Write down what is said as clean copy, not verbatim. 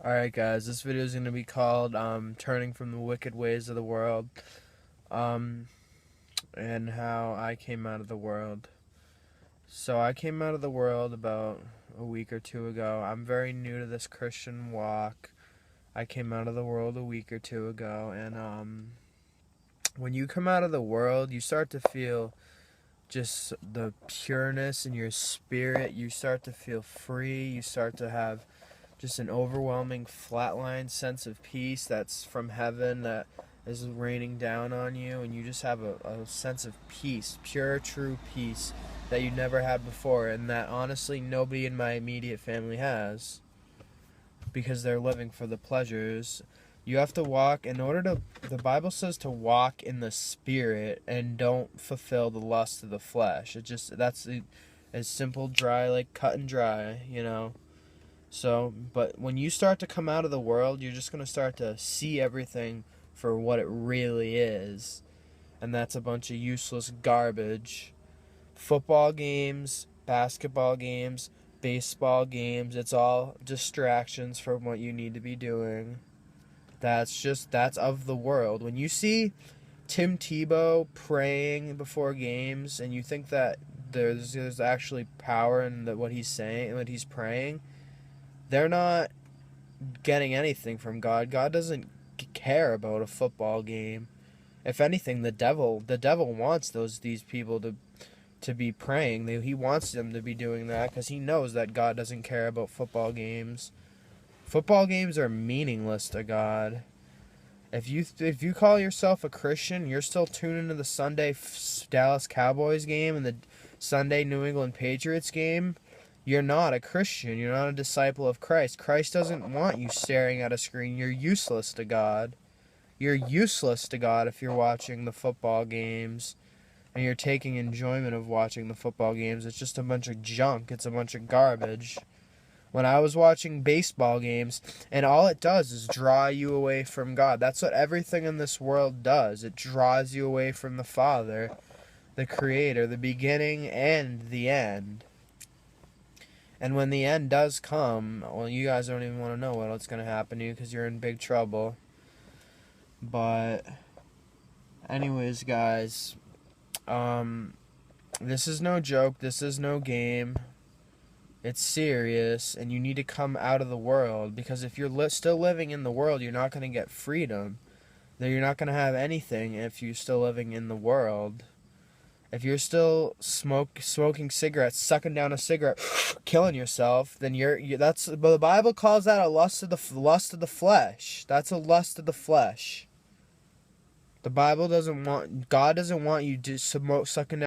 Alright guys, this video is going to be called Turning from the Wicked Ways of the World, um, and how I came out of the world. So I came out of the world about a week or two ago. I'm very new to this Christian walk. I came out of the world a week or two ago, and when you come out of the world, you start to feel just the pureness in your spirit. You start to feel free. You start to have just an overwhelming flatline sense of peace that's from heaven, that is raining down on you, and you just have a sense of peace, pure, true peace that you never had before, and that honestly nobody in my immediate family has, because they're living for the pleasures. You have to walk the Bible says to walk in the Spirit and don't fulfill the lust of the flesh. That's as simple, dry, like cut and dry. So, but when you start to come out of the world, you're just going to start to see everything for what it really is. And that's a bunch of useless garbage. Football games, basketball games, baseball games, it's all distractions from what you need to be doing. That's of the world. When you see Tim Tebow praying before games and you think that there's actually power in what he's saying, what he's praying, they're not getting anything from God. God doesn't care about a football game. If anything, the devil wants these people to be praying. He wants them to be doing that because he knows that God doesn't care about football games. Football games are meaningless to God. If you call yourself a Christian, you're still tuning into the Sunday Dallas Cowboys game and the Sunday New England Patriots game. You're not a Christian. You're not a disciple of Christ. Christ doesn't want you staring at a screen. You're useless to God. You're useless to God if you're watching the football games and you're taking enjoyment of watching the football games. It's just a bunch of junk. It's a bunch of garbage. When I was watching baseball games, and all it does is draw you away from God. That's what everything in this world does. It draws you away from the Father, the Creator, the beginning and the end. And when the end does come, well, you guys don't even want to know what's going to happen to you because you're in big trouble. But anyways, guys, this is no joke. This is no game. It's serious, and you need to come out of the world, because if you're still living in the world, you're not going to get freedom. You're not going to have anything if you're still living in the world. If you're still smoking cigarettes, sucking down a cigarette, killing yourself, then the Bible calls that a lust of the flesh. That's a lust of the flesh. God doesn't want you to sucking down